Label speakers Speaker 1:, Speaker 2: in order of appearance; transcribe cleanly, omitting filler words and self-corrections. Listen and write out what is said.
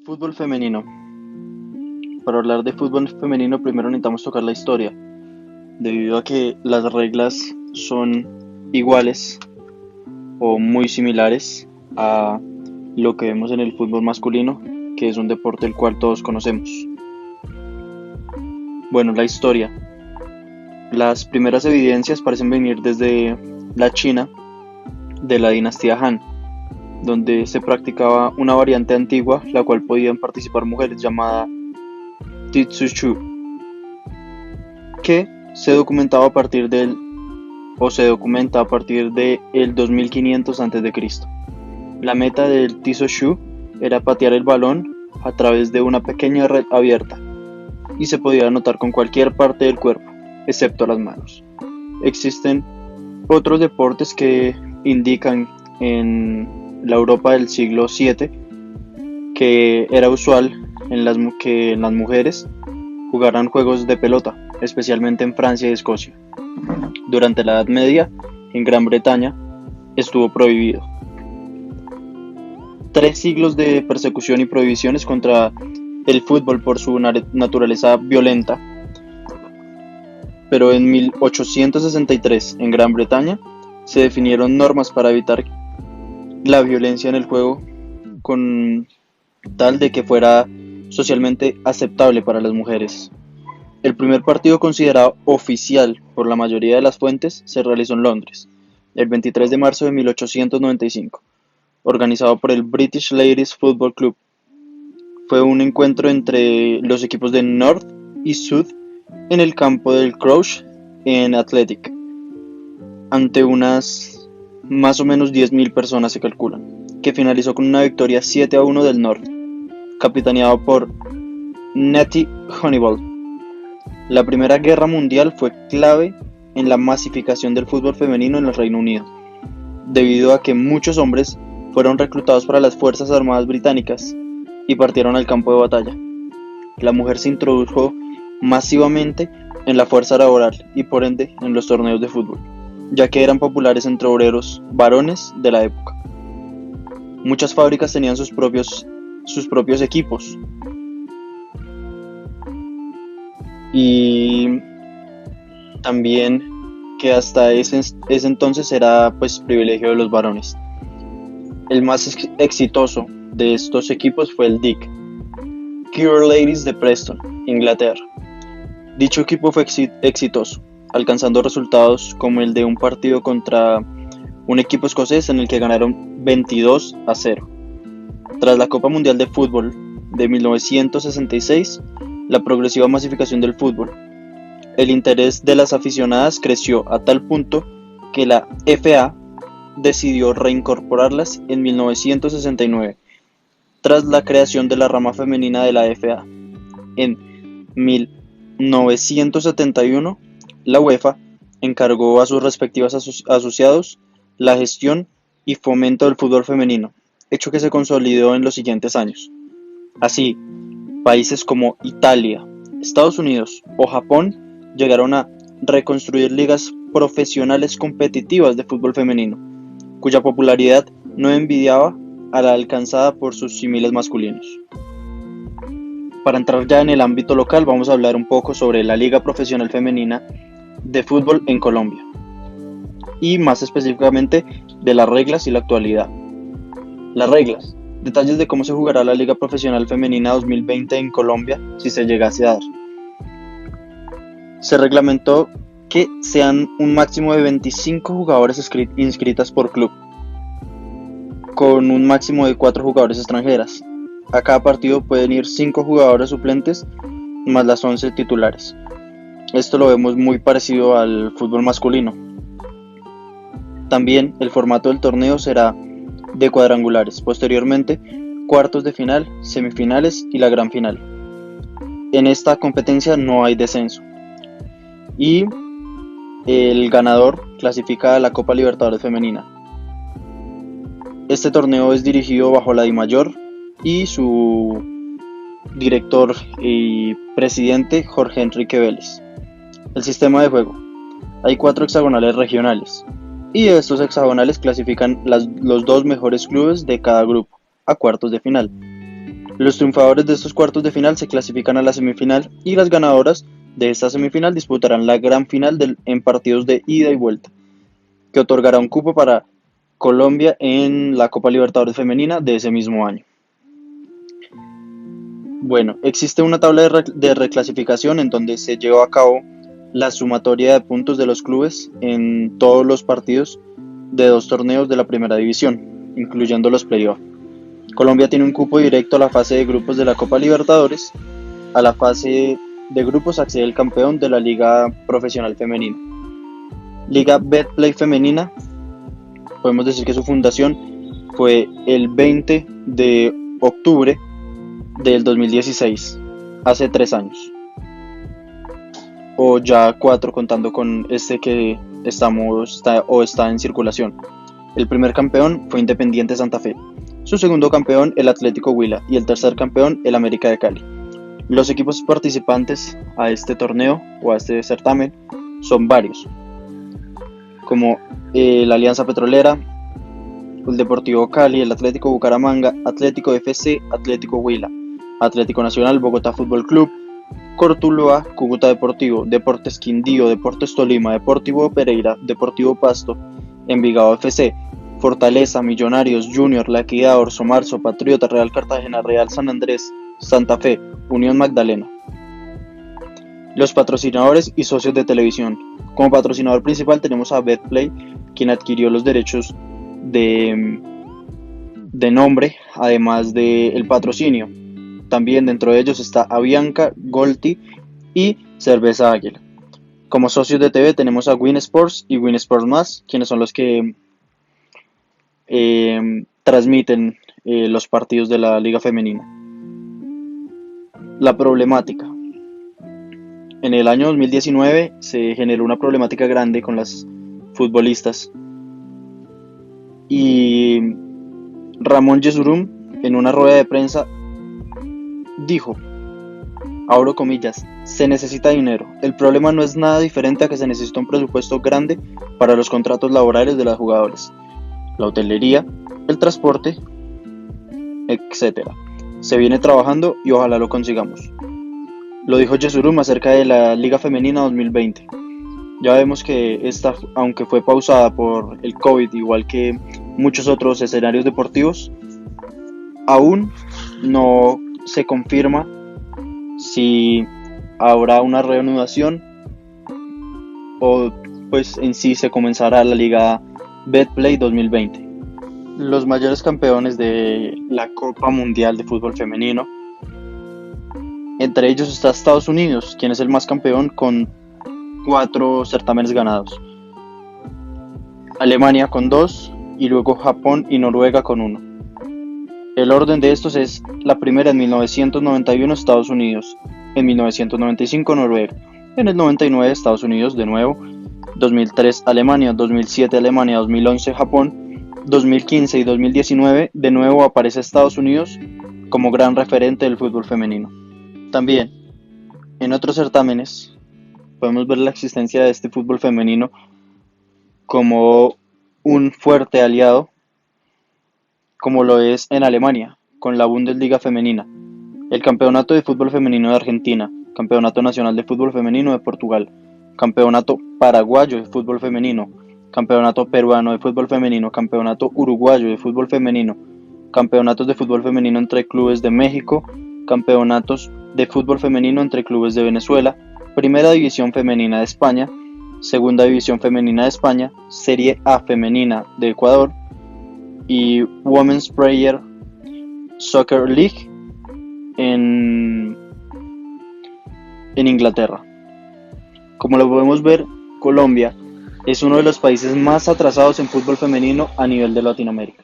Speaker 1: Fútbol femenino. Para hablar de fútbol femenino primero necesitamos tocar la historia, debido a que las reglas son iguales o muy similares a lo que vemos en el fútbol masculino, que es un deporte el cual todos conocemos. Bueno, la historia. Las primeras evidencias parecen venir desde la China de la dinastía Han, donde se practicaba una variante antigua, la cual podían participar mujeres llamada Titsushu, que se documenta a partir de el 2500 a.C. La meta del Titsushu era patear el balón a través de una pequeña red abierta y se podía anotar con cualquier parte del cuerpo, excepto las manos. Existen otros deportes que indican en la Europa del siglo VII que era usual que las mujeres jugaran juegos de pelota, especialmente en Francia y Escocia. Durante la Edad Media, en Gran Bretaña, estuvo prohibido. 3 siglos de persecución y prohibiciones contra el fútbol por su naturaleza violenta, pero en 1863, en Gran Bretaña, se definieron normas para evitar la violencia en el juego con tal de que fuera socialmente aceptable para las mujeres. El primer partido considerado oficial por la mayoría de las fuentes se realizó en Londres, el 23 de marzo de 1895, organizado por el British Ladies Football Club. Fue un encuentro entre los equipos de North y South en el campo del Crouch en Athletic, ante unas más o menos 10.000 personas se calculan, que finalizó con una victoria 7-1 del North, capitaneado por Nettie Honeyball. La Primera Guerra Mundial fue clave en la masificación del fútbol femenino en el Reino Unido, debido a que muchos hombres fueron reclutados para las Fuerzas Armadas británicas y partieron al campo de batalla. La mujer se introdujo masivamente en la fuerza laboral y por ende en los torneos de fútbol, ya que eran populares entre obreros varones de la época. Muchas fábricas tenían sus propios equipos y también que hasta ese entonces era pues privilegio de los varones. El más exitoso de estos equipos fue el Cure Ladies de Preston, Inglaterra. Dicho equipo fue exitoso, alcanzando resultados como el de un partido contra un equipo escocés en el que ganaron 22-0. Tras la Copa Mundial de Fútbol de 1966, la progresiva masificación del fútbol, el interés de las aficionadas creció a tal punto que la FA decidió reincorporarlas en 1969, tras la creación de la rama femenina de la FA. En 1971, la UEFA encargó a sus respectivos asociados la gestión y fomento del fútbol femenino, hecho que se consolidó en los siguientes años. Así, países como Italia, Estados Unidos o Japón llegaron a reconstruir ligas profesionales competitivas de fútbol femenino, cuya popularidad no envidiaba a la alcanzada por sus símiles masculinos. Para entrar ya en el ámbito local, vamos a hablar un poco sobre la Liga Profesional Femenina de Fútbol en Colombia, y más específicamente de las reglas y la actualidad. Las reglas. Detalles de cómo se jugará la Liga Profesional Femenina 2020 en Colombia si se llegase a dar. Se reglamentó que sean un máximo de 25 jugadores inscritas por club, con un máximo de 4 jugadores extranjeras. A cada partido pueden ir 5 jugadores suplentes más las 11 titulares. Esto lo vemos muy parecido al fútbol masculino. También el formato del torneo será de cuadrangulares, posteriormente cuartos de final, semifinales y la gran final. En esta competencia no hay descenso y el ganador clasifica a la Copa Libertadores Femenina. Este torneo es dirigido bajo la DIMAYOR y su director y presidente Jorge Enrique Vélez. El sistema de juego. Hay 4 hexagonales regionales y estos hexagonales clasifican los 2 mejores clubes de cada grupo a cuartos de final. Los triunfadores de estos cuartos de final se clasifican a la semifinal y las ganadoras de esta semifinal disputarán la gran final en partidos de ida y vuelta, que otorgará un cupo para Colombia en la Copa Libertadores Femenina de ese mismo año. Bueno, existe una tabla de reclasificación en donde se lleva a cabo la sumatoria de puntos de los clubes en todos los partidos de 2 torneos de la primera división, incluyendo los playoffs. Colombia tiene un cupo directo a la fase de grupos de la Copa Libertadores. A la fase de grupos accede el campeón de la Liga Profesional Femenina. Liga Betplay Femenina, podemos decir que su fundación fue el 20 de octubre del 2016, hace 3 años. O ya 4 contando con este que está en circulación. El primer campeón fue Independiente Santa Fe. Su segundo campeón, el Atlético Huila, y el tercer campeón, el América de Cali. Los equipos participantes a este torneo o a este certamen son varios, como la Alianza Petrolera, el Deportivo Cali, el Atlético Bucaramanga, Atlético FC, Atlético Huila, Atlético Nacional, Bogotá Fútbol Club, Cortuluá, Cúcuta Deportivo, Deportes Quindío, Deportes Tolima, Deportivo Pereira, Deportivo Pasto, Envigado FC, Fortaleza, Millonarios, Junior, La Equidad, Orso Marzo, Patriota, Real Cartagena, Real San Andrés, Santa Fe, Unión Magdalena. Los patrocinadores y socios de televisión. Como patrocinador principal tenemos a Betplay, quien adquirió los derechos de nombre, además del patrocinio. También dentro de ellos está Avianca, Golti y Cerveza Águila. Como socios de TV tenemos a Win Sports y Win Sports Más, quienes son los que transmiten los partidos de la Liga Femenina. La problemática. En el año 2019 se generó una problemática grande con las futbolistas y Ramón Yesurún en una rueda de prensa dijo, abro comillas, se necesita dinero. El problema no es nada diferente a que se necesita un presupuesto grande para los contratos laborales de las jugadoras, la hotelería, el transporte, etc. Se viene trabajando y ojalá lo consigamos. Lo dijo Yesurún acerca de la Liga Femenina 2020. Ya vemos que esta, aunque fue pausada por el COVID, igual que muchos otros escenarios deportivos, aún no se confirma si habrá una reanudación o pues en sí se comenzará la Liga Betplay 2020. Los mayores campeones de la Copa Mundial de Fútbol Femenino, entre ellos está Estados Unidos, quien es el más campeón con 4 certámenes ganados, Alemania con 2 y luego Japón y Noruega con 1. El orden de estos es la primera en 1991 Estados Unidos, en 1995 Noruega, en el 99 Estados Unidos de nuevo, 2003 Alemania, 2007 Alemania, 2011 Japón, 2015 y 2019 de nuevo aparece Estados Unidos como gran referente del fútbol femenino. También, en otros certámenes, podemos ver la existencia de este fútbol femenino como un fuerte aliado, como lo es en Alemania, con la Bundesliga femenina, el Campeonato de Fútbol Femenino de Argentina, Campeonato Nacional de Fútbol Femenino de Portugal, Campeonato Paraguayo de Fútbol Femenino, Campeonato Peruano de Fútbol Femenino, Campeonato Uruguayo de Fútbol Femenino, Campeonatos de Fútbol Femenino entre clubes de México, Campeonatos de Fútbol Femenino entre clubes de Venezuela, Primera División Femenina de España, Segunda División Femenina de España, Serie A Femenina de Ecuador y Women's Premier Soccer League en Inglaterra. Como lo podemos ver, Colombia es uno de los países más atrasados en fútbol femenino a nivel de Latinoamérica.